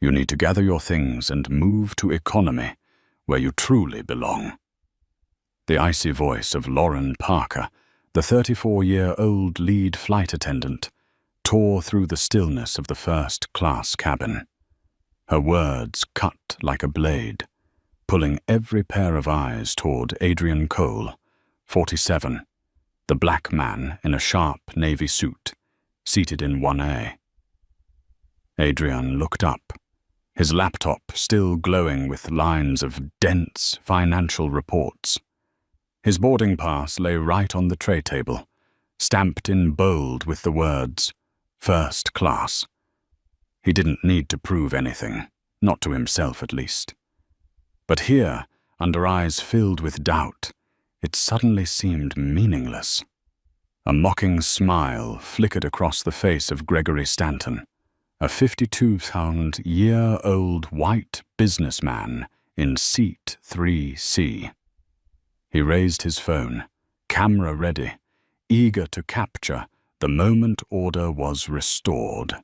You need to gather your things and move to economy, where you truly belong. The icy voice of Lauren Parker, the 34-year-old lead flight attendant, tore through the stillness of the first-class cabin. Her words cut like a blade, pulling every pair of eyes toward Adrian Cole, 47, the black man in a sharp navy suit, seated in 1A. Adrian looked up, his laptop still glowing with lines of dense financial reports. His boarding pass lay right on the tray table, stamped in bold with the words, "First Class." He didn't need to prove anything, not to himself at least. But here, under eyes filled with doubt, it suddenly seemed meaningless. A mocking smile flickered across the face of Gregory Stanton, a 52-year-old white businessman in seat 3C. He raised his phone, camera ready, eager to capture the moment order was restored.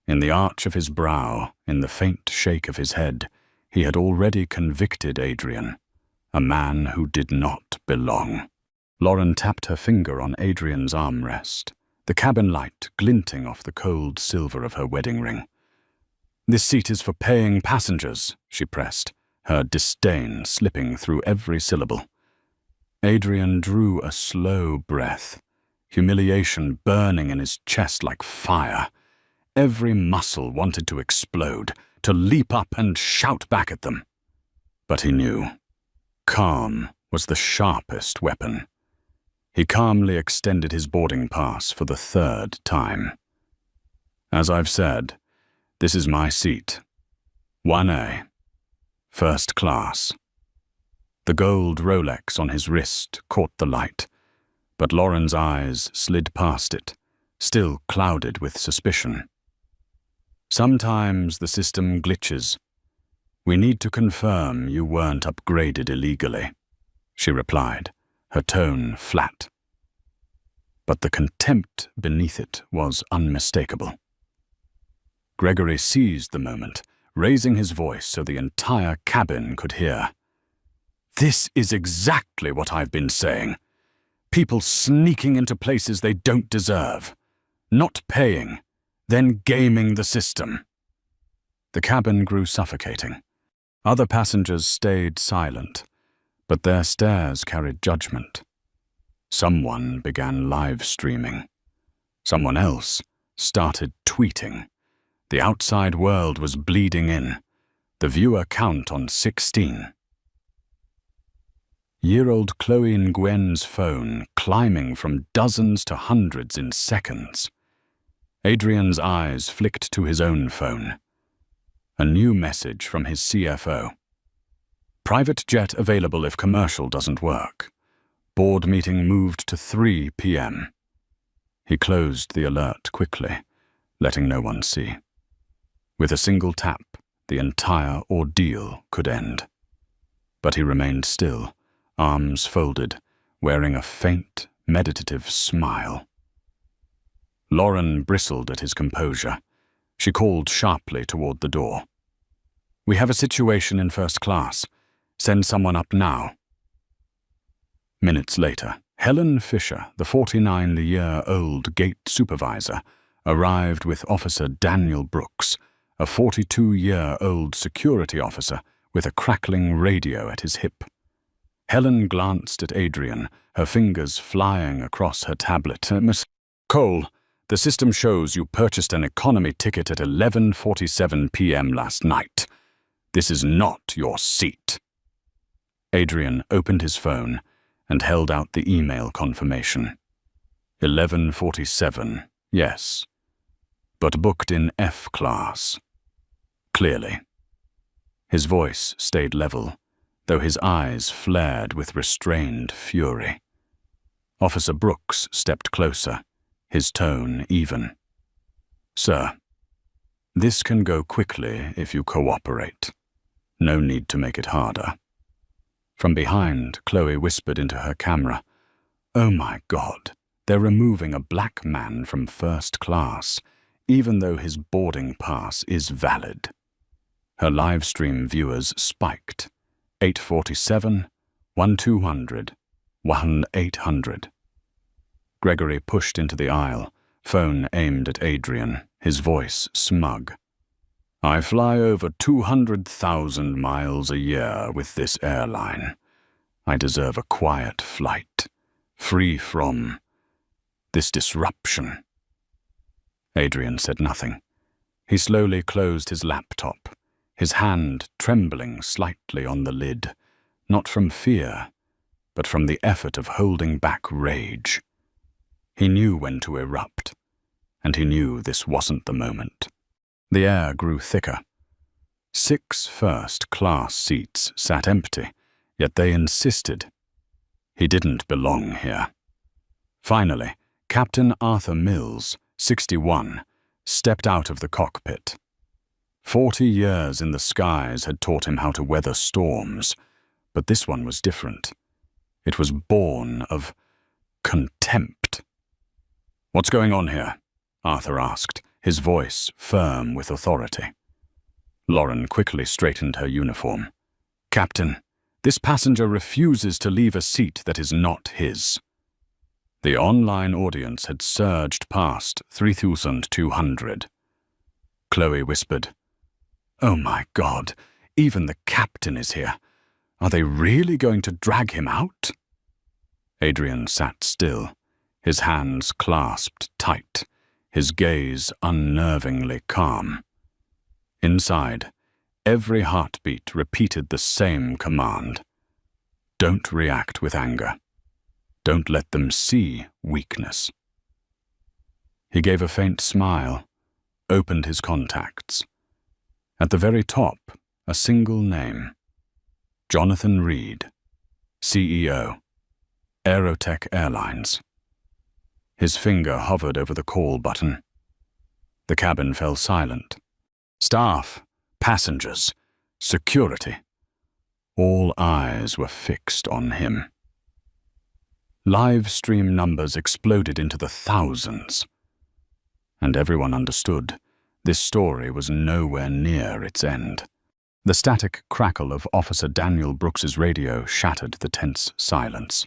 In the arch of his brow, in the faint shake of his head, he had already convicted Adrian, a man who did not belong. Lauren tapped her finger on Adrian's armrest, the cabin light glinting off the cold silver of her wedding ring. "This seat is for paying passengers," she pressed, her disdain slipping through every syllable. Adrian drew a slow breath, humiliation burning in his chest like fire. Every muscle wanted to explode, to leap up and shout back at them. But he knew. Calm was the sharpest weapon. He calmly extended his boarding pass for the third time. "As I've said, this is my seat. 1A. First class." The gold Rolex on his wrist caught the light, but Lauren's eyes slid past it, still clouded with suspicion. "Sometimes the system glitches. We need to confirm you weren't upgraded illegally," she replied, her tone flat. But the contempt beneath it was unmistakable. Gregory seized the moment, raising his voice so the entire cabin could hear. "This is exactly what I've been saying. People sneaking into places they don't deserve, not paying, then gaming the system." The cabin grew suffocating. Other passengers stayed silent, but their stares carried judgment. Someone began live streaming. Someone else started tweeting. The outside world was bleeding in, the viewer count on 16. Year-old Chloe Nguyen's phone climbing from dozens to hundreds in seconds. Adrian's eyes flicked to his own phone. A new message from his CFO. "Private jet available if commercial doesn't work. Board meeting moved to 3 p.m. He closed the alert quickly, letting no one see. With a single tap, the entire ordeal could end. But he remained still, arms folded, wearing a faint, meditative smile. Lauren bristled at his composure. She called sharply toward the door. "We have a situation in first class. Send someone up now." Minutes later, Helen Fisher, the 49-year-old gate supervisor, arrived with Officer Daniel Brooks, a 42-year-old security officer with a crackling radio at his hip. Helen glanced at Adrian, her fingers flying across her tablet. "Miss Cole, the system shows you purchased an economy ticket at 11:47 p.m. last night. This is not your seat." Adrian opened his phone and held out the email confirmation. 11:47, yes, but booked in F class. Clearly. His voice stayed level, though his eyes flared with restrained fury. Officer Brooks stepped closer, his tone even. "Sir, this can go quickly if you cooperate. No need to make it harder." From behind, Chloe whispered into her camera, "Oh my God, they're removing a black man from first class, even though his boarding pass is valid." Her livestream viewers spiked. 847, 1200, 1800. Gregory pushed into the aisle, phone aimed at Adrian, his voice smug. I fly over 200,000 miles a year with this airline. I deserve a quiet flight, free from this disruption. Adrian said nothing. He slowly closed his laptop, his hand trembling slightly on the lid, not from fear, but from the effort of holding back rage. He knew when to erupt, and he knew this wasn't the moment. The air grew thicker. 6 first-class seats sat empty, yet they insisted. He didn't belong here. Finally, Captain Arthur Mills, 61, stepped out of the cockpit. 40 years in the skies had taught him how to weather storms, but this one was different. It was born of contempt. What's going on here? Arthur asked, his voice firm with authority. Lauren quickly straightened her uniform. Captain, this passenger refuses to leave a seat that is not his. The online audience had surged past 3,200. Chloe whispered, Oh my God, even the captain is here. Are they really going to drag him out? Adrian sat still, his hands clasped tight, his gaze unnervingly calm. Inside, every heartbeat repeated the same command. Don't react with anger. Don't let them see weakness. He gave a faint smile, opened his contacts. At the very top, a single name. Jonathan Reed, CEO, Aerotech Airlines. His finger hovered over the call button. The cabin fell silent. Staff, passengers, security. All eyes were fixed on him. Live stream numbers exploded into the thousands. And everyone understood this story was nowhere near its end. The static crackle of Officer Daniel Brooks's radio shattered the tense silence.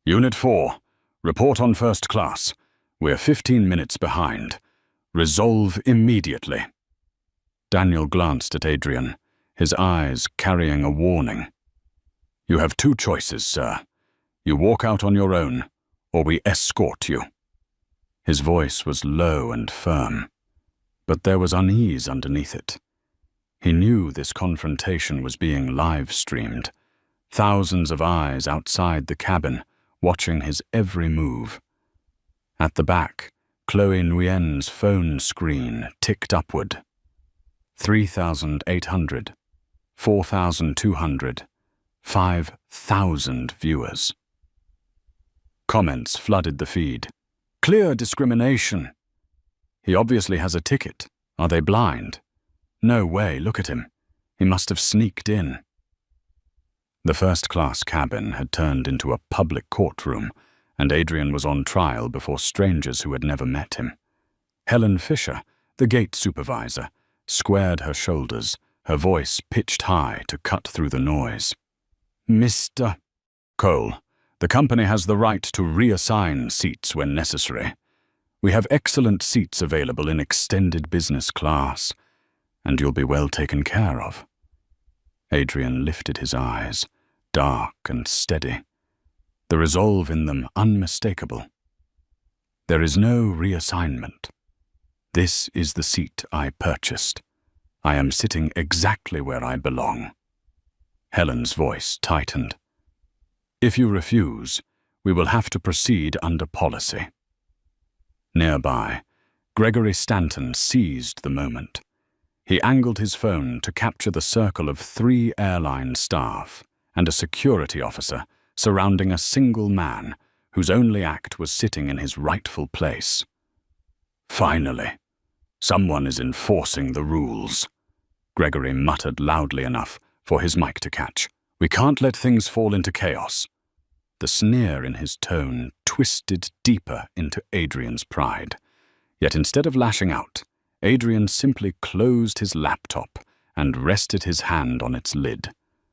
Unit 4, report on first class. We're 15 minutes behind. Resolve immediately. Daniel glanced at Adrian, his eyes carrying a warning. You have 2 choices, sir. You walk out on your own, or we escort you. His voice was low and firm, but there was unease underneath it. He knew this confrontation was being live-streamed. Thousands of eyes outside the cabin, watching his every move. At the back, Chloe Nguyen's phone screen ticked upward. 3,800, 4,200, 5,000 viewers. Comments flooded the feed. Clear discrimination. He obviously has a ticket. Are they blind? No way, look at him. He must have sneaked in. The first-class cabin had turned into a public courtroom, and Adrian was on trial before strangers who had never met him. Helen Fisher, the gate supervisor, squared her shoulders, her voice pitched high to cut through the noise. Mr. Cole, the company has the right to reassign seats when necessary. We have excellent seats available in extended business class, and you'll be well taken care of. Adrian lifted his eyes, dark and steady, the resolve in them unmistakable. There is no reassignment. This is the seat I purchased. I am sitting exactly where I belong. Helen's voice tightened. If you refuse, we will have to proceed under policy. Nearby, Gregory Stanton seized the moment. He angled his phone to capture the circle of 3 airline staff and a security officer surrounding a single man whose only act was sitting in his rightful place. Finally, someone is enforcing the rules. Gregory muttered loudly enough for his mic to catch. We can't let things fall into chaos. The sneer in his tone twisted deeper into Adrian's pride. Yet instead of lashing out, Adrian simply closed his laptop and rested his hand on its lid,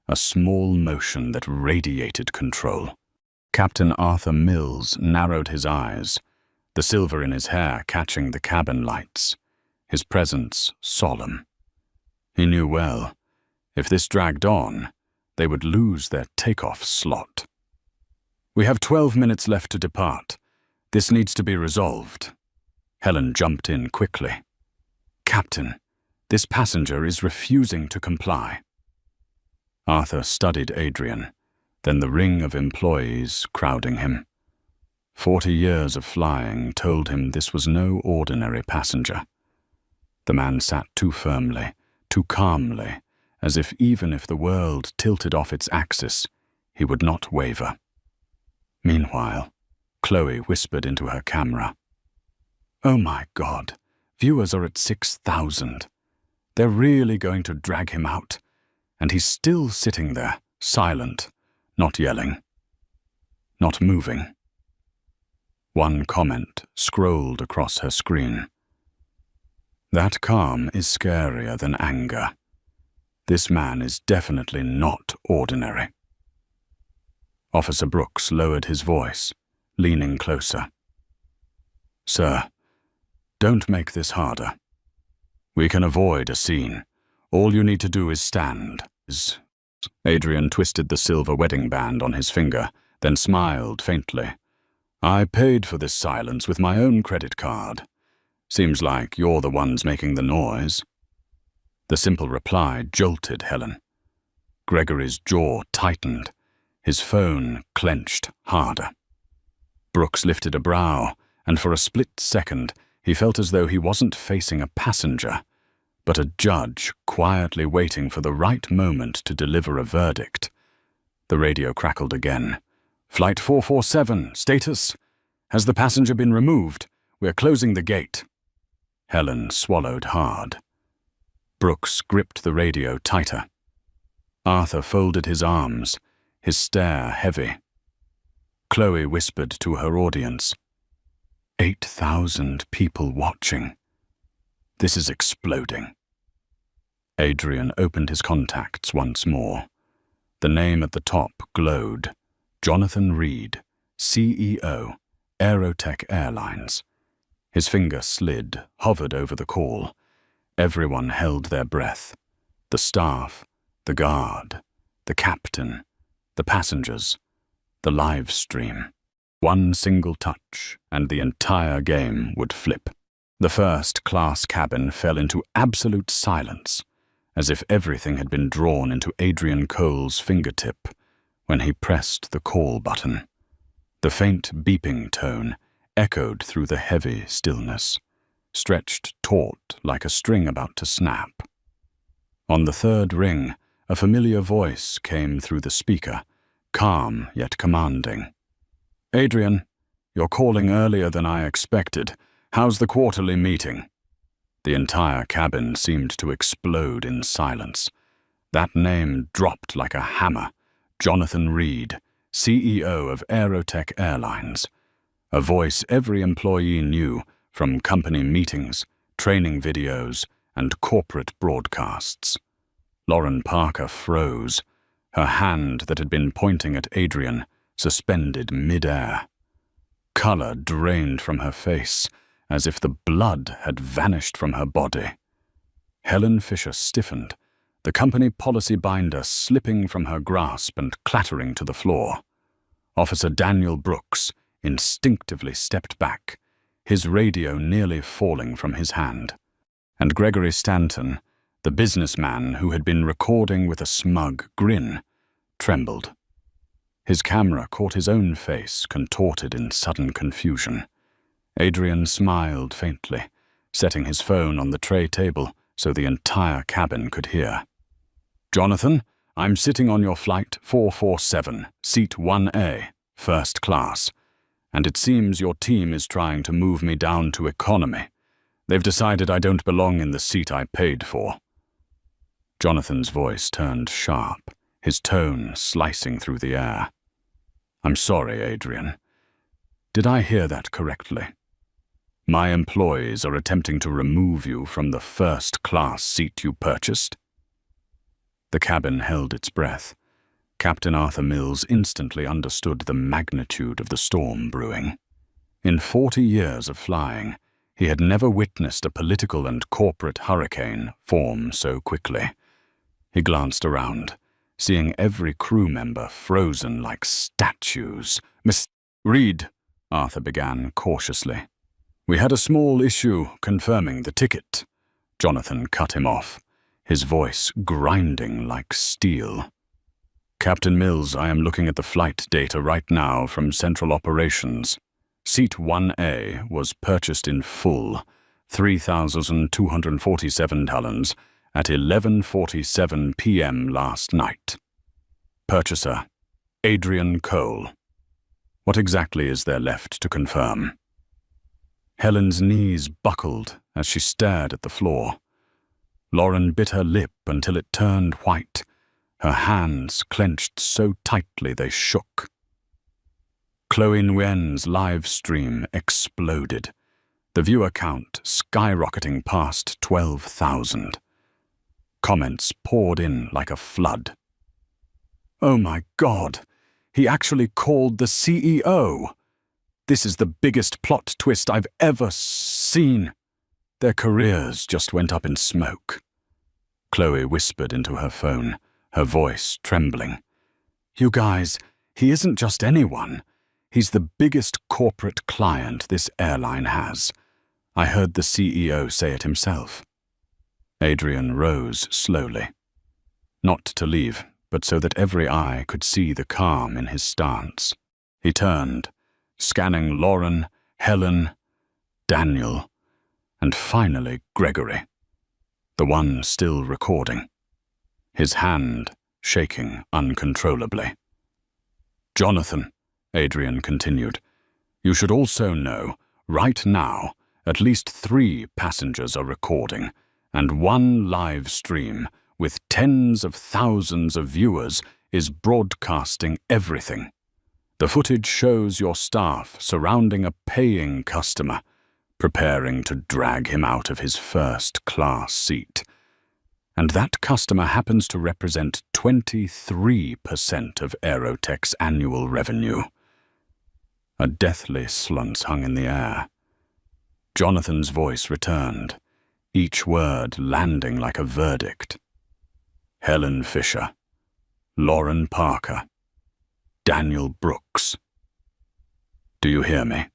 a small motion that radiated control. Captain Arthur Mills narrowed his eyes, the silver in his hair catching the cabin lights, his presence solemn. He knew well, if this dragged on, they would lose their takeoff slot. "We have 12 minutes left to depart. This needs to be resolved." Helen jumped in quickly. "Captain, this passenger is refusing to comply." Arthur studied Adrian, then the ring of employees crowding him. 40 years of flying told him this was no ordinary passenger. The man sat too firmly, too calmly, as if even if the world tilted off its axis, he would not waver. Meanwhile, Chloe whispered into her camera, "Oh my God, viewers are at 6,000. They're really going to drag him out, and he's still sitting there, silent, not yelling, not moving." One comment scrolled across her screen. "That calm is scarier than anger. This man is definitely not ordinary." Officer Brooks lowered his voice, leaning closer. "Sir, don't make this harder. We can avoid a scene. All you need to do is stand." Adrian twisted the silver wedding band on his finger, then smiled faintly. "I paid for this silence with my own credit card. Seems like you're the ones making the noise." The simple reply jolted Helen. Gregory's jaw tightened, his phone clenched harder. Brooks lifted a brow, and for a split second he felt as though he wasn't facing a passenger, but a judge quietly waiting for the right moment to deliver a verdict. The radio crackled again. "Flight 447, status? Has the passenger been removed? We're closing the gate." Helen swallowed hard. Brooks gripped the radio tighter. Arthur folded his arms, his stare heavy. Chloe whispered to her audience, 8,000 people watching. This is exploding." Adrian opened his contacts once more. The name at the top glowed. Jonathan Reed, CEO, Aerotech Airlines. His finger slid, hovered over the call. Everyone held their breath. The staff, the guard, the captain, the passengers, the live stream. One single touch, and the entire game would flip. The first-class cabin fell into absolute silence, as if everything had been drawn into Adrian Cole's fingertip when he pressed the call button. The faint beeping tone echoed through the heavy stillness, stretched taut like a string about to snap. On the third ring, a familiar voice came through the speaker, calm yet commanding. "Adrian, you're calling earlier than I expected. How's the quarterly meeting?" The entire cabin seemed to explode in silence. That name dropped like a hammer. Jonathan Reed, CEO of Aerotech Airlines. A voice every employee knew from company meetings, training videos, and corporate broadcasts. Lauren Parker froze, her hand that had been pointing at Adrian suspended mid-air. Color drained from her face, as if the blood had vanished from her body. Helen Fisher stiffened, the company policy binder slipping from her grasp and clattering to the floor. Officer Daniel Brooks instinctively stepped back, his radio nearly falling from his hand. And Gregory Stanton, the businessman who had been recording with a smug grin, trembled. His camera caught his own face, contorted in sudden confusion. Adrian smiled faintly, setting his phone on the tray table so the entire cabin could hear. "Jonathan, I'm sitting on your flight 447, seat 1A, first class, and it seems your team is trying to move me down to economy. They've decided I don't belong in the seat I paid for." Jonathan's voice turned sharp, his tone slicing through the air. "I'm sorry, Adrian. Did I hear that correctly? My employees are attempting to remove you from the first-class seat you purchased?" The cabin held its breath. Captain Arthur Mills instantly understood the magnitude of the storm brewing. In 40 years of flying, he had never witnessed a political and corporate hurricane form so quickly. He glanced around, seeing every crew member frozen like statues. "Miss Reed," Arthur began cautiously. "We had a small issue confirming the ticket." Jonathan cut him off, his voice grinding like steel. "Captain Mills, I am looking at the flight data right now from Central Operations. Seat 1A was purchased in full, $3,247 at 11:47 p.m. last night. Purchaser, Adrian Cole. What exactly is there left to confirm?" Helen's knees buckled as she stared at the floor. Lauren bit her lip until it turned white, her hands clenched so tightly they shook. Chloe Nguyen's live stream exploded, the viewer count skyrocketing past 12,000. Comments poured in like a flood. "Oh my God, he actually called the CEO. This is the biggest plot twist I've ever seen." Their careers just went up in smoke. Chloe whispered into her phone, her voice trembling. "You guys, he isn't just anyone. He's the biggest corporate client this airline has. I heard the CEO say it himself." Adrian rose slowly. Not to leave, but so that every eye could see the calm in his stance. He turned, scanning Lauren, Helen, Daniel, and finally Gregory, the one still recording, his hand shaking uncontrollably. "Jonathan," Adrian continued, "you should also know, right now, at least 3 passengers are recording, and 1 live stream with tens of thousands of viewers is broadcasting everything. The footage shows your staff surrounding a paying customer, preparing to drag him out of his first-class seat. And that customer happens to represent 23% of Aerotech's annual revenue." A deathly silence hung in the air. Jonathan's voice returned, each word landing like a verdict. "Helen Fisher, Lauren Parker, Daniel Brooks. Do you hear me?"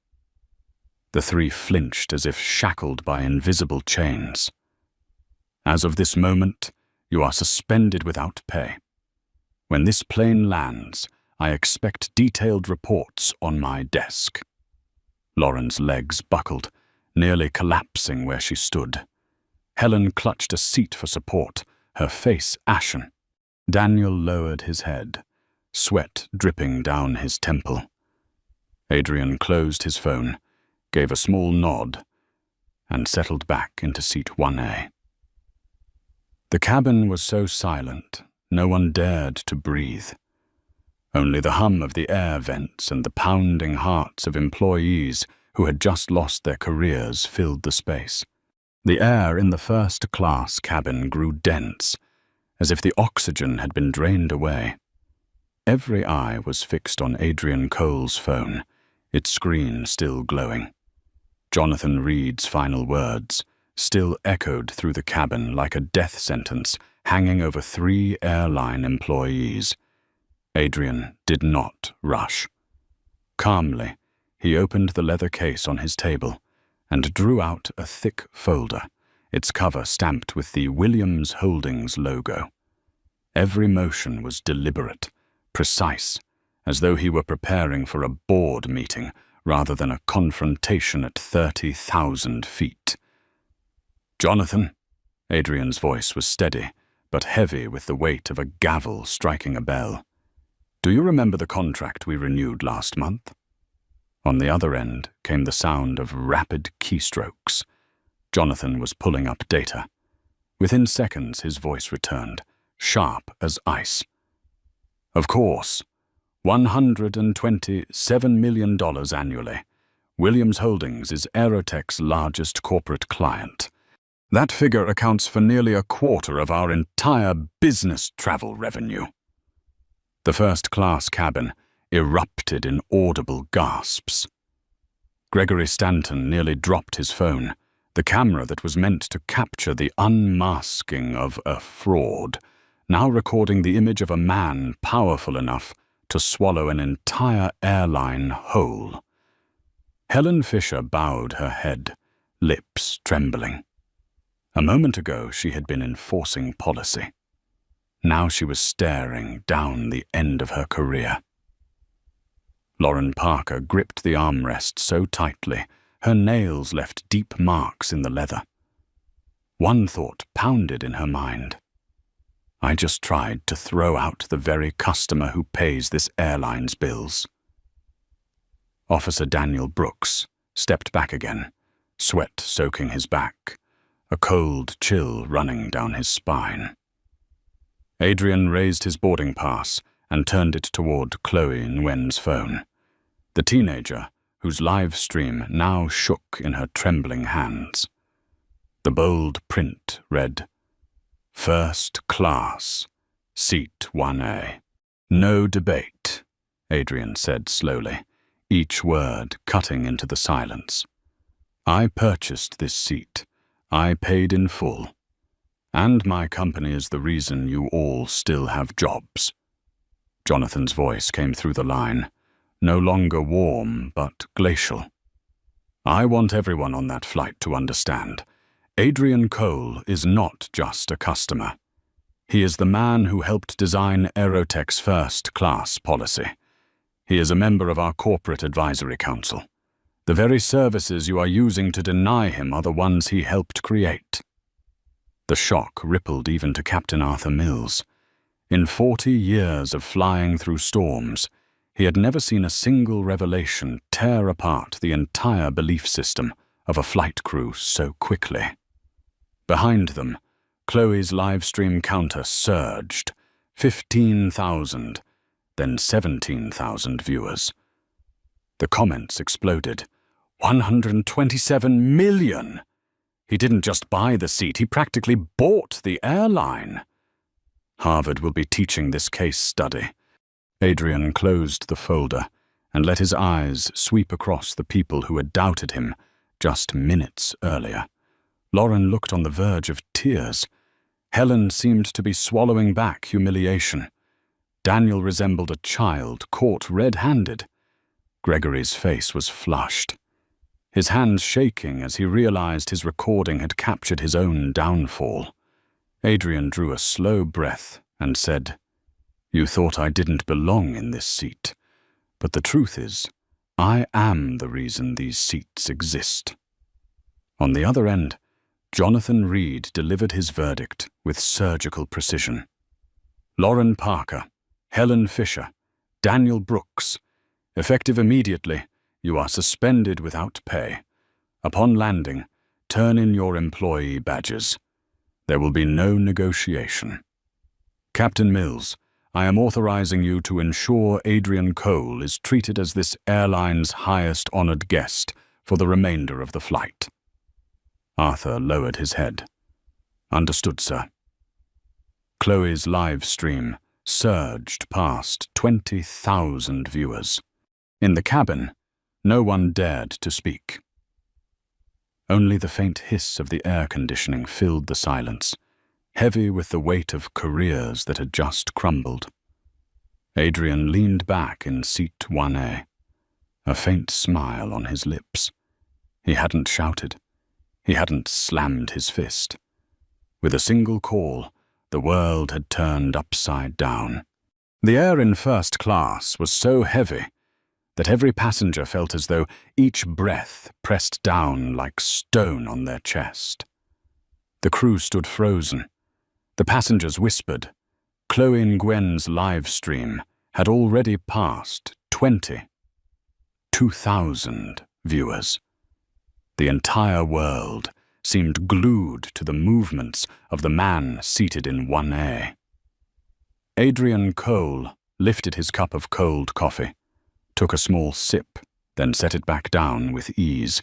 The 3 flinched as if shackled by invisible chains. "As of this moment, you are suspended without pay. When this plane lands, I expect detailed reports on my desk." Lauren's legs buckled, nearly collapsing where she stood. Helen clutched a seat for support, her face ashen. Daniel lowered his head, sweat dripping down his temple. Adrian closed his phone, gave a small nod, and settled back into seat 1A. The cabin was so silent, no one dared to breathe. Only the hum of the air vents and the pounding hearts of employees who had just lost their careers filled the space. The air in the first-class cabin grew dense, as if the oxygen had been drained away. Every eye was fixed on Adrian Cole's phone, its screen still glowing. Jonathan Reed's final words still echoed through the cabin like a death sentence hanging over 3 airline employees. Adrian did not rush. Calmly, he opened the leather case on his table and drew out a thick folder, its cover stamped with the Williams Holdings logo. Every motion was deliberate, precise, as though he were preparing for a board meeting rather than a confrontation at 30,000 feet. "Jonathan," Adrian's voice was steady, but heavy with the weight of a gavel striking a bell. "Do you remember the contract we renewed last month?" On the other end came the sound of rapid keystrokes. Jonathan was pulling up data. Within seconds, his voice returned, sharp as ice. "Of course. $127 million annually. Williams Holdings is Aerotech's largest corporate client. That figure accounts for nearly a quarter of our entire business travel revenue. The first-class cabin erupted in audible gasps. Gregory Stanton nearly dropped his phone, the camera that was meant to capture the unmasking of a fraud, now recording the image of a man powerful enough to swallow an entire airline whole. Helen Fisher bowed her head, lips trembling. A moment ago she had been enforcing policy. Now she was staring down the end of her career. Lauren Parker gripped the armrest so tightly, her nails left deep marks in the leather. One thought pounded in her mind. I just tried to throw out the very customer who pays this airline's bills. Officer Daniel Brooks stepped back again, sweat soaking his back, a cold chill running down his spine. Adrian raised his boarding pass and turned it toward Chloe Nguyen's phone, the teenager whose live stream now shook in her trembling hands. The bold print read, "First class, seat 1A. No debate," Adrian said slowly, each word cutting into the silence. "I purchased this seat. I paid in full. And my company is the reason you all still have jobs." Jonathan's voice came through the line, no longer warm but glacial. "I want everyone on that flight to understand. Adrian Cole is not just a customer. He is the man who helped design Aerotech's first-class policy. He is a member of our corporate advisory council. The very services you are using to deny him are the ones he helped create." The shock rippled even to Captain Arthur Mills. In 40 years of flying through storms, he had never seen a single revelation tear apart the entire belief system of a flight crew so quickly. Behind them, Chloe's livestream counter surged, 15,000, then 17,000 viewers. The comments exploded. 127 million! He didn't just buy the seat, he practically bought the airline. Harvard will be teaching this case study. Adrian closed the folder and let his eyes sweep across the people who had doubted him just minutes earlier. Lauren looked on the verge of tears. Helen seemed to be swallowing back humiliation. Daniel resembled a child caught red-handed. Gregory's face was flushed, his hands shaking as he realized his recording had captured his own downfall. Adrian drew a slow breath and said, "You thought I didn't belong in this seat, but the truth is, I am the reason these seats exist." On the other end, Jonathan Reed delivered his verdict with surgical precision. Lauren Parker, Helen Fisher, Daniel Brooks, effective immediately, you are suspended without pay. Upon landing, turn in your employee badges. There will be no negotiation. Captain Mills, I am authorizing you to ensure Adrian Cole is treated as this airline's highest honored guest for the remainder of the flight. Arthur lowered his head. Understood, sir. Chloe's live stream surged past 20,000 viewers. In the cabin, no one dared to speak. Only the faint hiss of the air conditioning filled the silence, heavy with the weight of careers that had just crumbled. Adrian leaned back in seat 1A, a faint smile on his lips. He hadn't shouted. He hadn't slammed his fist. With a single call, the world had turned upside down. The air in first class was so heavy that every passenger felt as though each breath pressed down like stone on their chest. The crew stood frozen. The passengers whispered. Chloe Nguyen's live stream had already passed 2,000 viewers. The entire world seemed glued to the movements of the man seated in 1A. Adrian Cole lifted his cup of cold coffee, took a small sip, then set it back down with ease.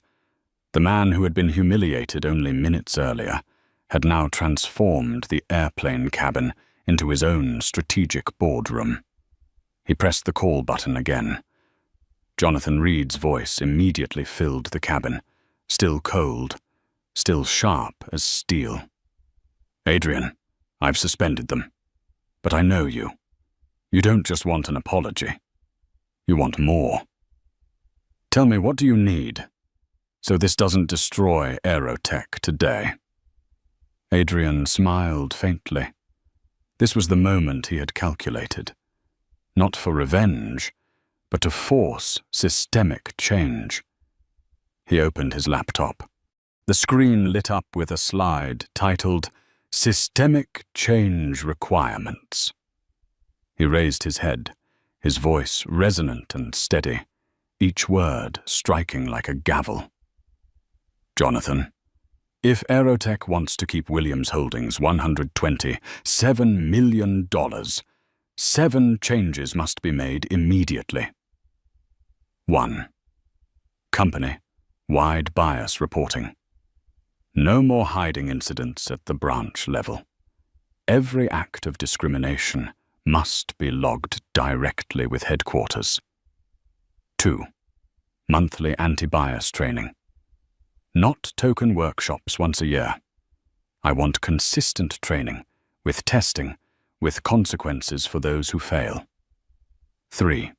The man who had been humiliated only minutes earlier had now transformed the airplane cabin into his own strategic boardroom. He pressed the call button again. Jonathan Reed's voice immediately filled the cabin, still cold, still sharp as steel. "Adrian, I've suspended them. But I know you. You don't just want an apology. You want more. Tell me, what do you need so this doesn't destroy Aerotech today?" Adrian smiled faintly. This was the moment he had calculated. Not for revenge, but to force systemic change. He opened his laptop. The screen lit up with a slide titled "Systemic Change Requirements." He raised his head, his voice resonant and steady, each word striking like a gavel. "Jonathan, if Aerotech wants to keep Williams Holdings $127 million, 7 changes must be made immediately. 1. Company-wide bias reporting. No more hiding incidents at the branch level. Every act of discrimination must be logged directly with headquarters. 2. Monthly anti-bias training. Not token workshops once a year. I want consistent training, with testing, with consequences for those who fail. 3.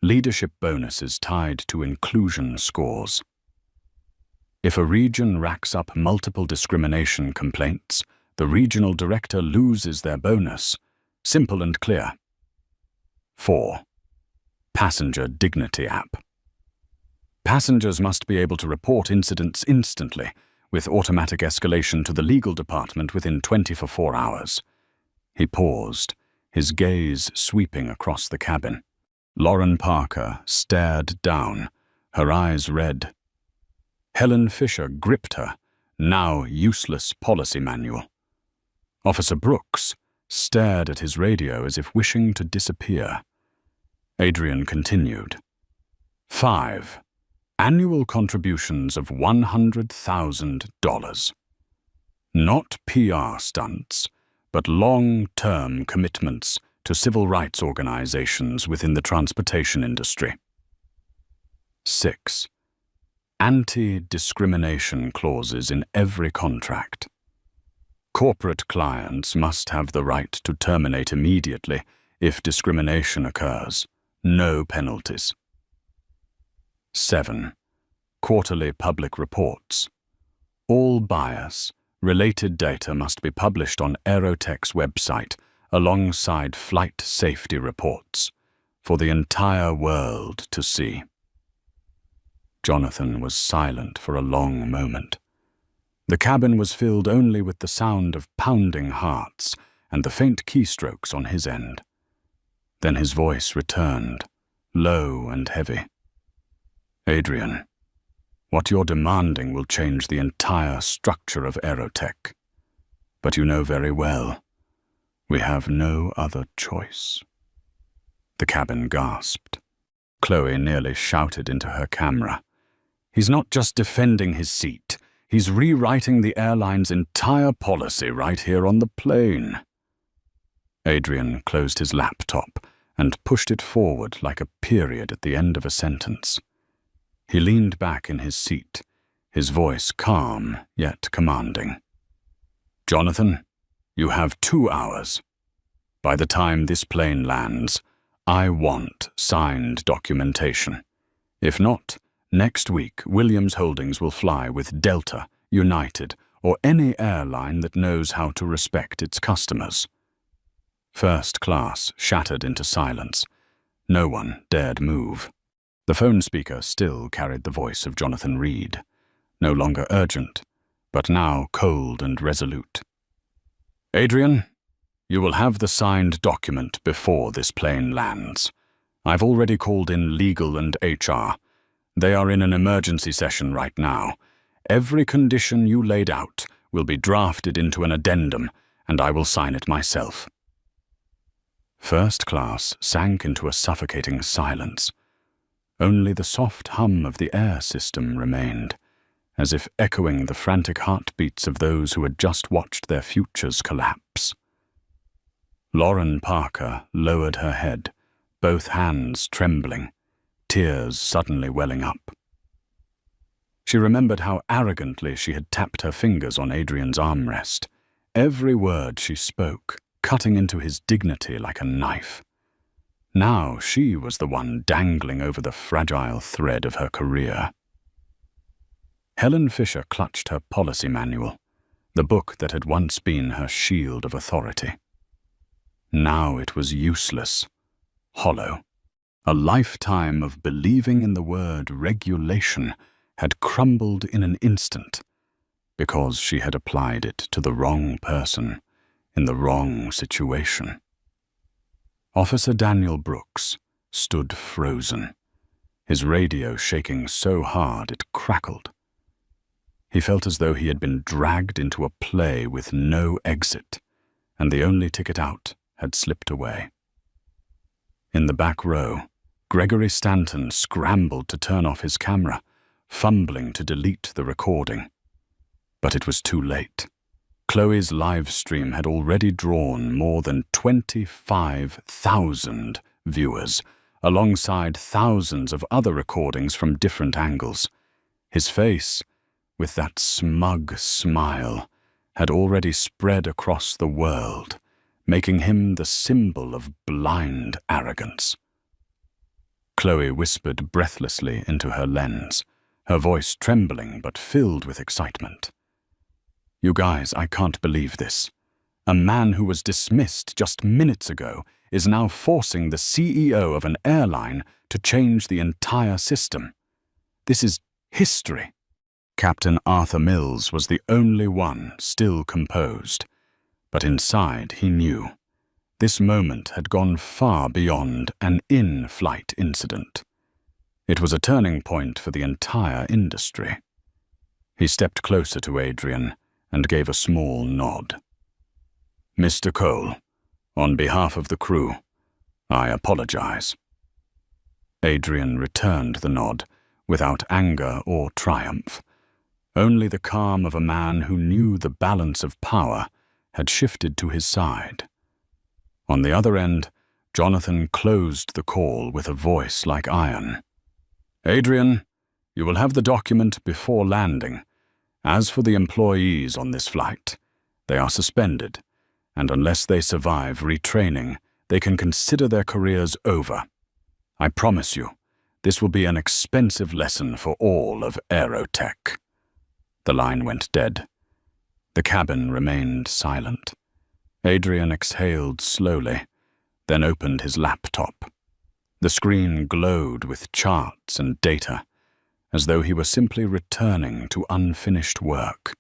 Leadership bonuses tied to inclusion scores. If a region racks up multiple discrimination complaints, the regional director loses their bonus. Simple and clear. 4. Passenger Dignity App. Passengers must be able to report incidents instantly, with automatic escalation to the legal department within 24 hours. He paused, his gaze sweeping across the cabin. Lauren Parker stared down, her eyes red. Helen Fisher gripped her, now useless policy manual. Officer Brooks stared at his radio as if wishing to disappear. Adrian continued. 5. Annual contributions of $100,000. Not PR stunts, but long-term commitments to civil rights organizations within the transportation industry. 6. Anti-discrimination clauses in every contract. Corporate clients must have the right to terminate immediately if discrimination occurs. No penalties. 7. Quarterly public reports. All bias-related data must be published on Aerotech's website alongside flight safety reports for the entire world to see. Jonathan was silent for a long moment. The cabin was filled only with the sound of pounding hearts and the faint keystrokes on his end. Then his voice returned, low and heavy. "Adrian, what you're demanding will change the entire structure of Aerotech. But you know very well, we have no other choice." The cabin gasped. Chloe nearly shouted into her camera. "He's not just defending his seat. He's rewriting the airline's entire policy right here on the plane." Adrian closed his laptop and pushed it forward like a period at the end of a sentence. He leaned back in his seat, his voice calm yet commanding. "Jonathan, you have 2 hours. By the time this plane lands, I want signed documentation. If not, next week Williams Holdings will fly with Delta, United, or any airline that knows how to respect its customers." First class shattered into silence. No one dared move. The phone speaker still carried the voice of Jonathan Reed, no longer urgent, but now cold and resolute. "Adrian, you will have the signed document before this plane lands. I've already called in legal and HR. They are in an emergency session right now. Every condition you laid out will be drafted into an addendum, and I will sign it myself." First class sank into a suffocating silence. Only the soft hum of the air system remained, as if echoing the frantic heartbeats of those who had just watched their futures collapse. Lauren Parker lowered her head, both hands trembling, tears suddenly welling up. She remembered how arrogantly she had tapped her fingers on Adrian's armrest, every word she spoke cutting into his dignity like a knife. Now she was the one dangling over the fragile thread of her career. Helen Fisher clutched her policy manual, the book that had once been her shield of authority. Now it was useless, hollow. A lifetime of believing in the word regulation had crumbled in an instant because she had applied it to the wrong person in the wrong situation. Officer Daniel Brooks stood frozen, his radio shaking so hard it crackled. He felt as though he had been dragged into a play with no exit, and the only ticket out had slipped away. In the back row, Gregory Stanton scrambled to turn off his camera, fumbling to delete the recording. But it was too late. Chloe's live stream had already drawn more than 25,000 viewers, alongside thousands of other recordings from different angles. His face, with that smug smile, had already spread across the world, making him the symbol of blind arrogance. Chloe whispered breathlessly into her lens, her voice trembling but filled with excitement. "You guys, I can't believe this. A man who was dismissed just minutes ago is now forcing the CEO of an airline to change the entire system. This is history." Captain Arthur Mills was the only one still composed, but inside he knew. This moment had gone far beyond an in-flight incident. It was a turning point for the entire industry. He stepped closer to Adrian and gave a small nod. "Mr. Cole, on behalf of the crew, I apologize." Adrian returned the nod without anger or triumph, only the calm of a man who knew the balance of power had shifted to his side. On the other end, Jonathan closed the call with a voice like iron. "Adrian, you will have the document before landing. As for the employees on this flight, they are suspended, and unless they survive retraining, they can consider their careers over. I promise you, this will be an expensive lesson for all of Aerotech." The line went dead. The cabin remained silent. Adrian exhaled slowly, then opened his laptop. The screen glowed with charts and data, as though he were simply returning to unfinished work.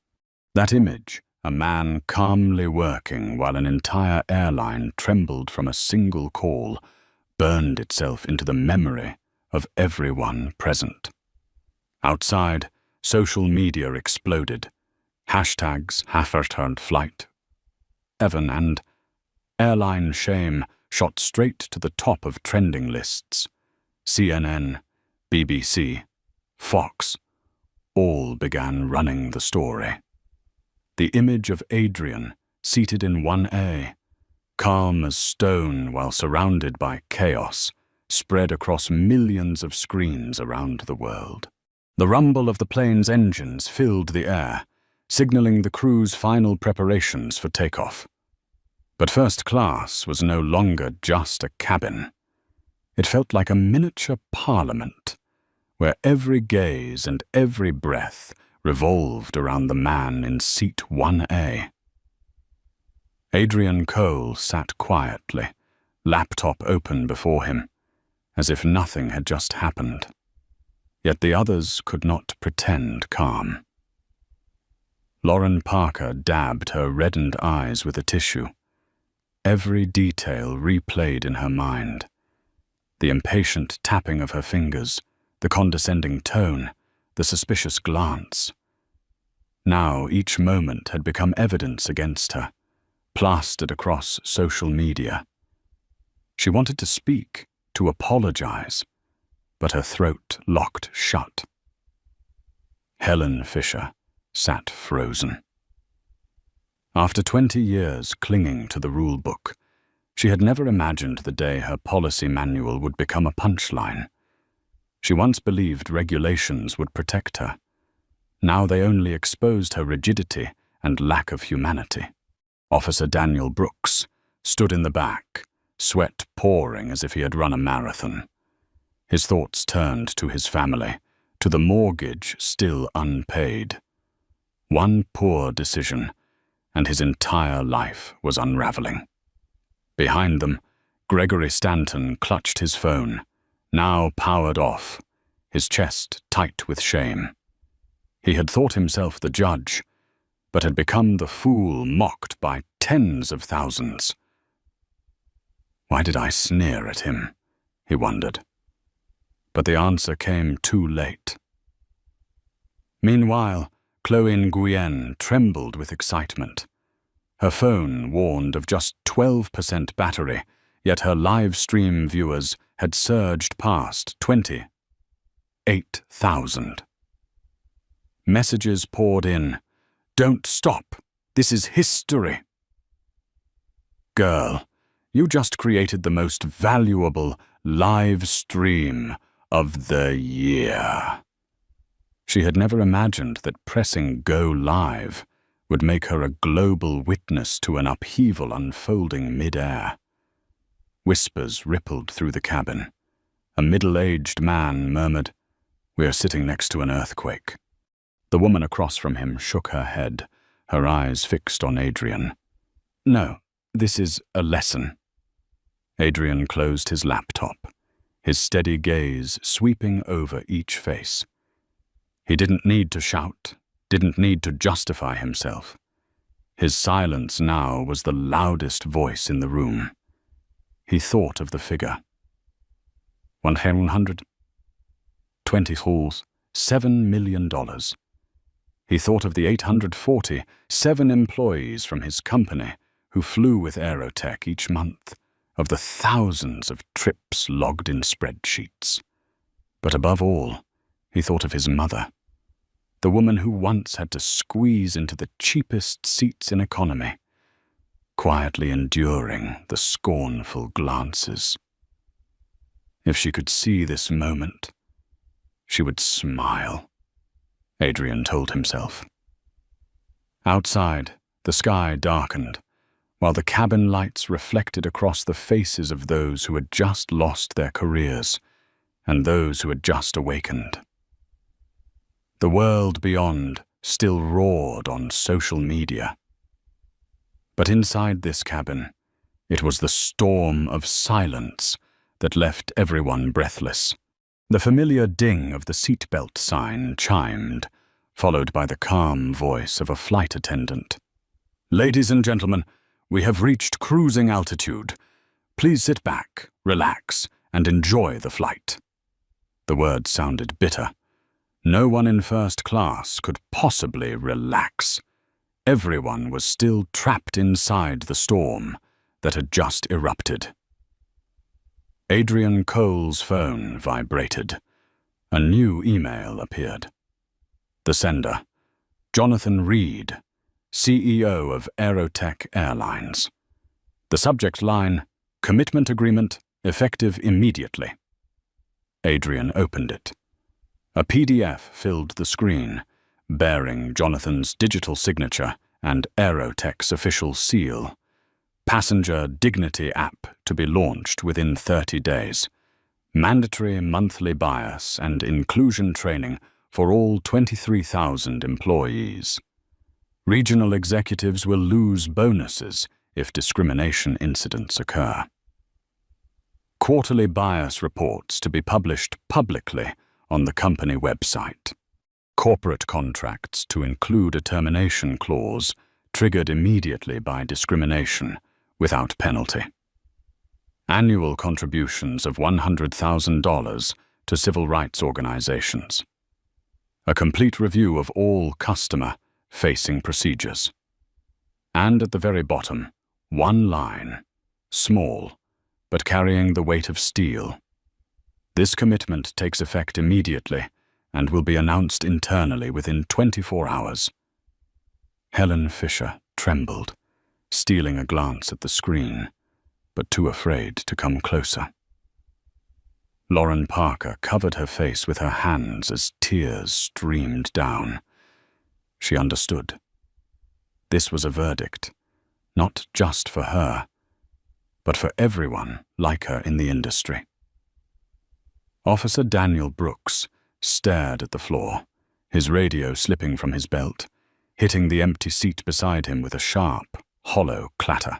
That image, a man calmly working while an entire airline trembled from a single call, burned itself into the memory of everyone present. Outside, social media exploded. Hashtags half-returned flight, Evan and airline shame shot straight to the top of trending lists. CNN, BBC, Fox, all began running the story. The image of Adrian, seated in 1A, calm as stone while surrounded by chaos, spread across millions of screens around the world. The rumble of the plane's engines filled the air, signaling the crew's final preparations for takeoff. But first class was no longer just a cabin. It felt like a miniature parliament, where every gaze and every breath revolved around the man in seat 1A. Adrian Cole sat quietly, laptop open before him, as if nothing had just happened. Yet the others could not pretend calm. Lauren Parker dabbed her reddened eyes with a tissue. Every detail replayed in her mind. The impatient tapping of her fingers, the condescending tone, the suspicious glance. Now each moment had become evidence against her, plastered across social media. She wanted to speak, to apologize, but her throat locked shut. Helen Fisher sat frozen. After 20 years clinging to the rule book, she had never imagined the day her policy manual would become a punchline. She once believed regulations would protect her. Now they only exposed her rigidity and lack of humanity. Officer Daniel Brooks stood in the back, sweat pouring as if he had run a marathon. His thoughts turned to his family, to the mortgage still unpaid. One poor decision, and his entire life was unraveling. Behind them, Gregory Stanton clutched his phone, now powered off, his chest tight with shame. He had thought himself the judge, but had become the fool mocked by tens of thousands. Why did I sneer at him? He wondered. But the answer came too late. Meanwhile, Chloe Nguyen trembled with excitement. Her phone warned of just 12% battery, yet her live stream viewers had surged past 28,000. Messages poured in. "Don't stop. This is history." "Girl, you just created the most valuable live stream of the year." She had never imagined that pressing go live would make her a global witness to an upheaval unfolding mid-air. Whispers rippled through the cabin. A middle-aged man murmured, "We're sitting next to an earthquake." The woman across from him shook her head, her eyes fixed on Adrian. "No, this is a lesson." Adrian closed his laptop, his steady gaze sweeping over each face. He didn't need to shout, didn't need to justify himself. His silence now was the loudest voice in the room. He thought of the figure. 120 halls, $7 million. He thought of the 847 employees from his company who flew with Aerotech each month, of the thousands of trips logged in spreadsheets. But above all, he thought of his mother, the woman who once had to squeeze into the cheapest seats in economy, quietly enduring the scornful glances. If she could see this moment, she would smile, Adrian told himself. Outside, the sky darkened, while the cabin lights reflected across the faces of those who had just lost their careers and those who had just awakened. The world beyond still roared on social media. But inside this cabin, it was the storm of silence that left everyone breathless. The familiar ding of the seatbelt sign chimed, followed by the calm voice of a flight attendant. "Ladies and gentlemen, we have reached cruising altitude. Please sit back, relax, and enjoy the flight." The words sounded bitter. No one in first class could possibly relax. Everyone was still trapped inside the storm that had just erupted. Adrian Cole's phone vibrated. A new email appeared. The sender, Jonathan Reed, CEO of Aerotech Airlines. The subject line, "Commitment Agreement, effective immediately." Adrian opened it. A PDF filled the screen, bearing Jonathan's digital signature and Aerotech's official seal. Passenger Dignity app to be launched within 30 days. Mandatory monthly bias and inclusion training for all 23,000 employees. Regional executives will lose bonuses if discrimination incidents occur. Quarterly bias reports to be published publicly on the company website. Corporate contracts to include a termination clause triggered immediately by discrimination without penalty. Annual contributions of $100,000 to civil rights organizations. A complete review of all customer-facing procedures. And at the very bottom, one line, small, but carrying the weight of steel. This commitment takes effect immediately and will be announced internally within 24 hours. Helen Fisher trembled, stealing a glance at the screen, but too afraid to come closer. Lauren Parker covered her face with her hands as tears streamed down. She understood. This was a verdict, not just for her, but for everyone like her in the industry. Officer Daniel Brooks stared at the floor, his radio slipping from his belt, hitting the empty seat beside him with a sharp, hollow clatter.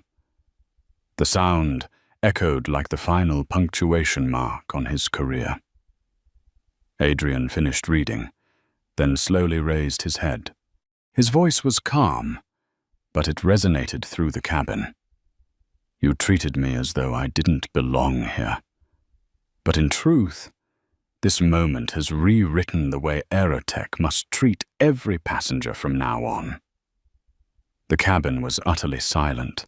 The sound echoed like the final punctuation mark on his career. Adrian finished reading, then slowly raised his head. His voice was calm, but it resonated through the cabin. You treated me as though I didn't belong here. But in truth, this moment has rewritten the way Aerotech must treat every passenger from now on. The cabin was utterly silent.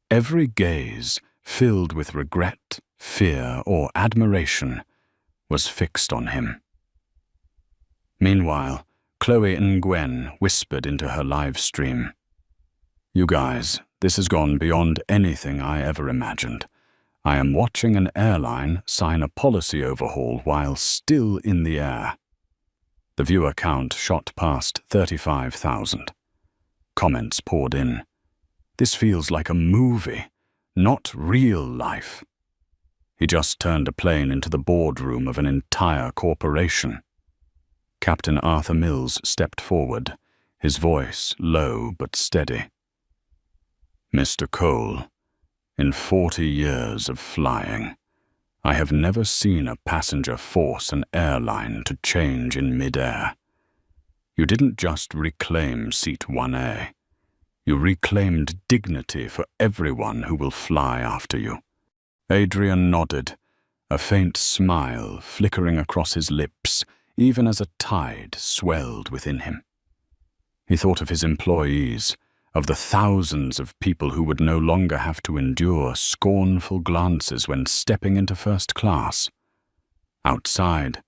Every gaze, filled with regret, fear, or admiration, was fixed on him. Meanwhile, Chloe and Gwen whispered into her live stream. "You guys, this has gone beyond anything I ever imagined. I am watching an airline sign a policy overhaul while still in the air." The viewer count shot past 35,000. Comments poured in. "This feels like a movie, not real life." He just turned a plane into the boardroom of an entire corporation. Captain Arthur Mills stepped forward, his voice low but steady. "Mr. Cole, in 40 years of flying, I have never seen a passenger force an airline to change in midair. You didn't just reclaim Seat 1A. You reclaimed dignity for everyone who will fly after you." Adrian nodded, a faint smile flickering across his lips, even as a tide swelled within him. He thought of his employees, of the thousands of people who would no longer have to endure scornful glances when stepping into first class. Outside,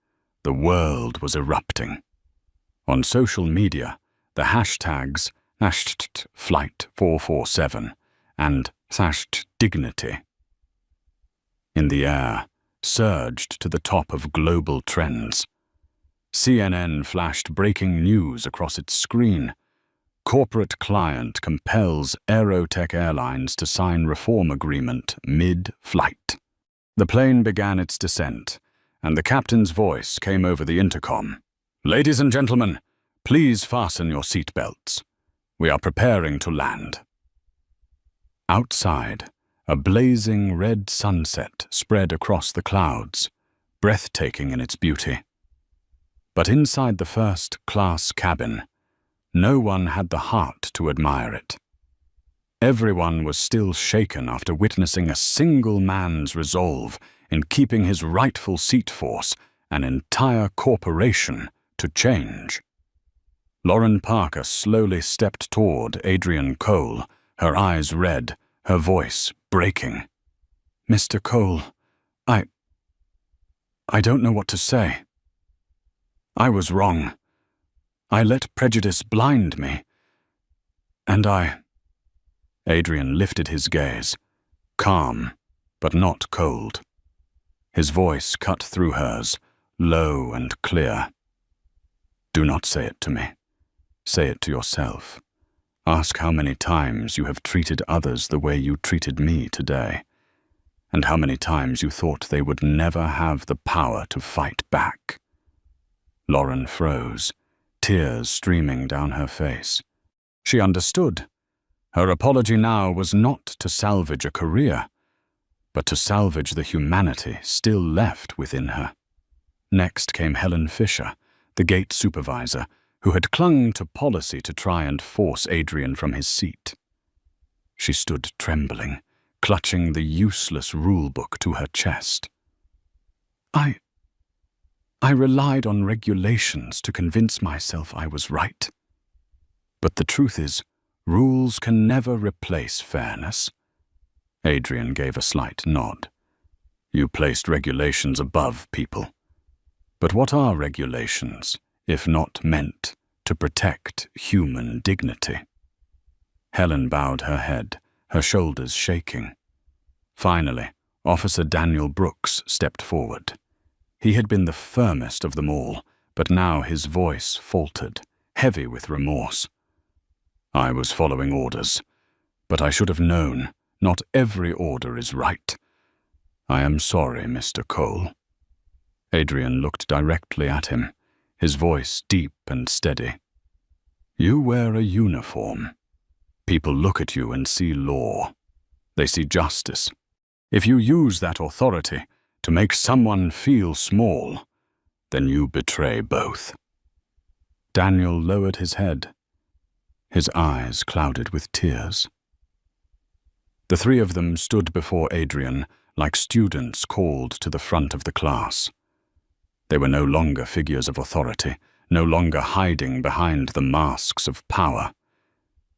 the world was erupting. On social media, the hashtags #Flight447 and #Dignity in the air surged to the top of global trends. CNN flashed breaking news across its screen. Corporate client compels Aerotech Airlines to sign reform agreement mid-flight. The plane began its descent, and the captain's voice came over the intercom. "Ladies and gentlemen, please fasten your seatbelts. We are preparing to land." Outside, a blazing red sunset spread across the clouds, breathtaking in its beauty. But inside the first-class cabin, no one had the heart to admire it. Everyone was still shaken after witnessing a single man's resolve in keeping his rightful seat force an entire corporation to change. Lauren Parker slowly stepped toward Adrian Cole, her eyes red, her voice breaking. "Mr. Cole, I don't know what to say. I was wrong. I let prejudice blind me. And Adrian lifted his gaze, calm, but not cold. His voice cut through hers, low and clear. "Do not say it to me. Say it to yourself. Ask how many times you have treated others the way you treated me today, and how many times you thought they would never have the power to fight back." Lauren froze, tears streaming down her face. She understood. Her apology now was not to salvage a career, but to salvage the humanity still left within her. Next came Helen Fisher, the gate supervisor, who had clung to policy to try and force Adrian from his seat. She stood trembling, clutching the useless rulebook to her chest. I relied on regulations to convince myself I was right. But the truth is, rules can never replace fairness." Adrian gave a slight nod. "You placed regulations above people. But what are regulations, if not meant to protect human dignity? Helen bowed her head, her shoulders shaking. Finally, Officer Daniel Brooks stepped forward. He had been the firmest of them all, but now his voice faltered, heavy with remorse. I was following orders, but I should have known not every order is right. I am sorry, Mr. Cole. Adrian looked directly at him, his voice deep and steady. You wear a uniform. People look at you and see law. They see justice. If you use that authority to make someone feel small, then you betray both. Daniel lowered his head. His eyes clouded with tears. The three of them stood before Adrian like students called to the front of the class. They were no longer figures of authority, no longer hiding behind the masks of power.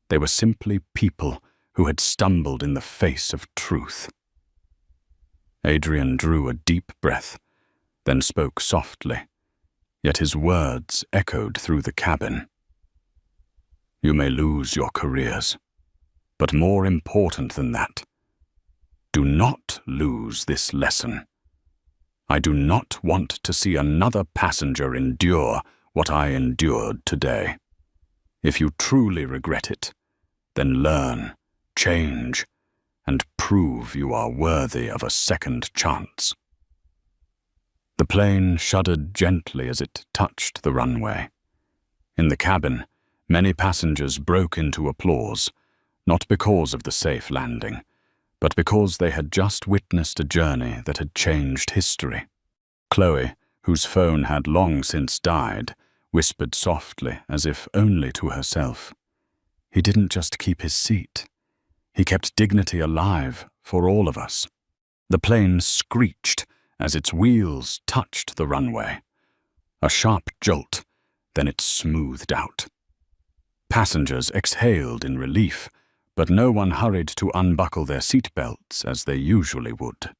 They were simply people who had stumbled in the face of truth. Adrian drew a deep breath, then spoke softly, yet his words echoed through the cabin. You may lose your careers, but more important than that, do not lose this lesson. I do not want to see another passenger endure what I endured today. If you truly regret it, then learn, change, and prove you are worthy of a second chance. The plane shuddered gently as it touched the runway. In the cabin, many passengers broke into applause, not because of the safe landing, but because they had just witnessed a journey that had changed history. Chloe, whose phone had long since died, whispered softly as if only to herself. He didn't just keep his seat. He kept dignity alive for all of us. The plane screeched as its wheels touched the runway. A sharp jolt, then it smoothed out. Passengers exhaled in relief, but no one hurried to unbuckle their seatbelts as they usually would.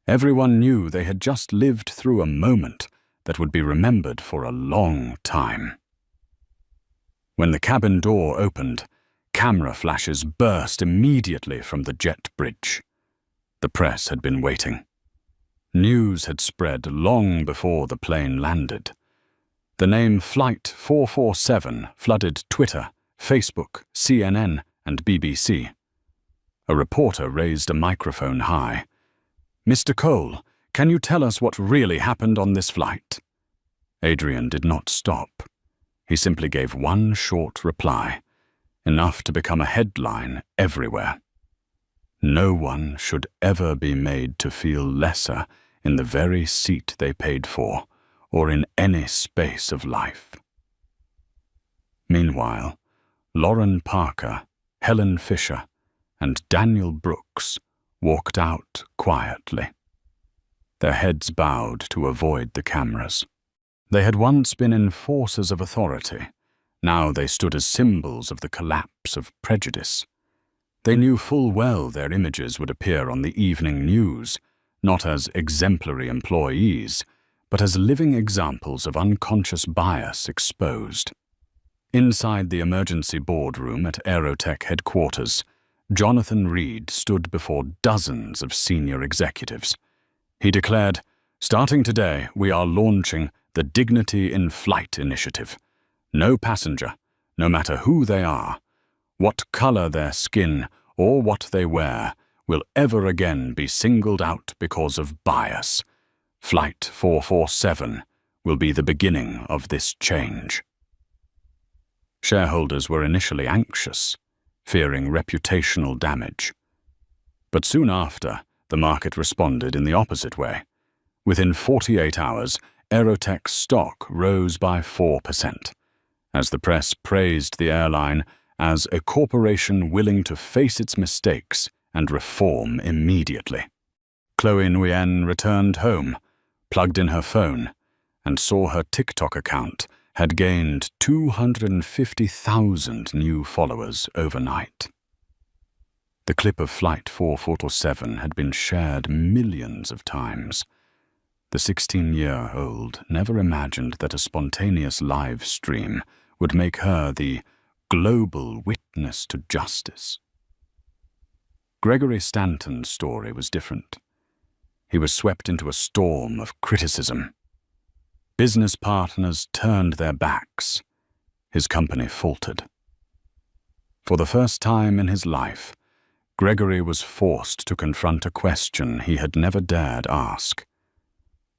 Everyone knew they had just lived through a moment that would be remembered for a long time. When the cabin door opened, camera flashes burst immediately from the jet bridge. The press had been waiting. News had spread long before the plane landed. The name Flight 447 flooded Twitter, Facebook, CNN, and BBC. A reporter raised a microphone high. Mr. Cole, can you tell us what really happened on this flight? Adrian did not stop. He simply gave one short reply, enough to become a headline everywhere. No one should ever be made to feel lesser in the very seat they paid for, or in any space of life. Meanwhile, Lauren Parker, Helen Fisher, and Daniel Brooks walked out quietly, their heads bowed to avoid the cameras. They had once been enforcers of authority. Now they stood as symbols of the collapse of prejudice. They knew full well their images would appear on the evening news, not as exemplary employees, but as living examples of unconscious bias exposed. Inside the emergency boardroom at Aerotech headquarters, Jonathan Reed stood before dozens of senior executives. He declared, "Starting today, we are launching the Dignity in Flight initiative. No passenger, no matter who they are, what color their skin, or what they wear, will ever again be singled out because of bias. Flight 447 will be the beginning of this change." Shareholders were initially anxious, fearing reputational damage. But soon after, the market responded in the opposite way. Within 48 hours, Aerotech's stock rose by 4%, as the press praised the airline as a corporation willing to face its mistakes and reform immediately. Chloe Nguyen returned home, plugged in her phone, and saw her TikTok account had gained 250,000 new followers overnight. The clip of Flight 447 had been shared millions of times. The 16-year-old never imagined that a spontaneous live stream would make her the global witness to justice. Gregory Stanton's story was different. He was swept into a storm of criticism. Business partners turned their backs. His company faltered. For the first time in his life, Gregory was forced to confront a question he had never dared ask.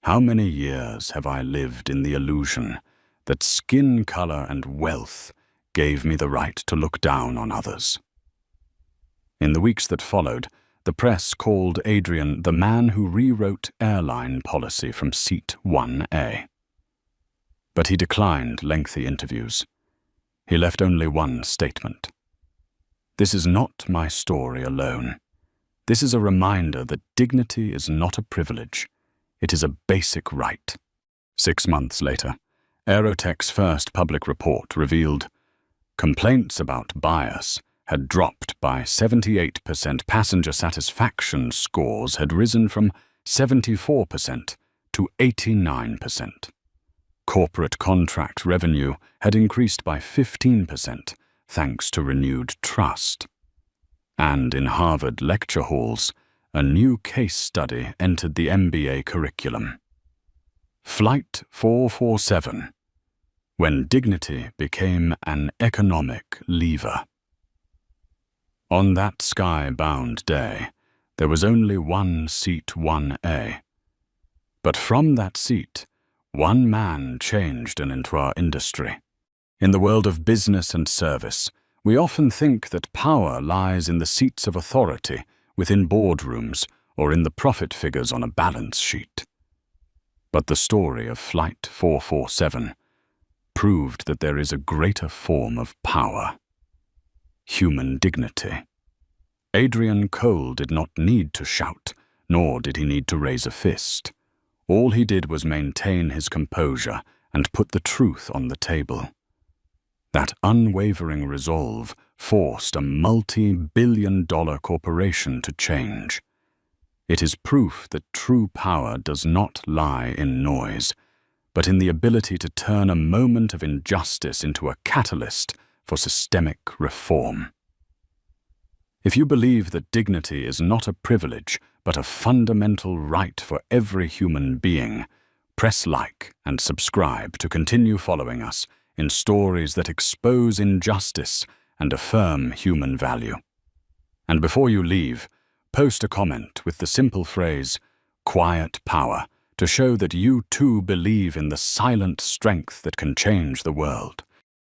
How many years have I lived in the illusion that skin color and wealth gave me the right to look down on others? In the weeks that followed, the press called Adrian the man who rewrote airline policy from seat 1A. But he declined lengthy interviews. He left only one statement. This is not my story alone. This is a reminder that dignity is not a privilege. It is a basic right. 6 months later, Aerotech's first public report revealed complaints about bias had dropped by 78%. Passenger satisfaction scores had risen from 74% to 89%. Corporate contract revenue had increased by 15%, thanks to renewed trust. And in Harvard lecture halls, a new case study entered the MBA curriculum. Flight 447, when dignity became an economic lever. On that sky-bound day, there was only one seat 1A. But from that seat, one man changed an entire industry. In the world of business and service, we often think that power lies in the seats of authority within boardrooms or in the profit figures on a balance sheet. But the story of Flight 447 proved that there is a greater form of power: human dignity. Adrian Cole did not need to shout, nor did he need to raise a fist. All he did was maintain his composure and put the truth on the table. That unwavering resolve forced a multi-billion-dollar corporation to change. It is proof that true power does not lie in noise, but in the ability to turn a moment of injustice into a catalyst for systemic reform. If you believe that dignity is not a privilege, but a fundamental right for every human being, press like and subscribe to continue following us in stories that expose injustice and affirm human value. And before you leave, post a comment with the simple phrase, "Quiet power," to show that you too believe in the silent strength that can change the world.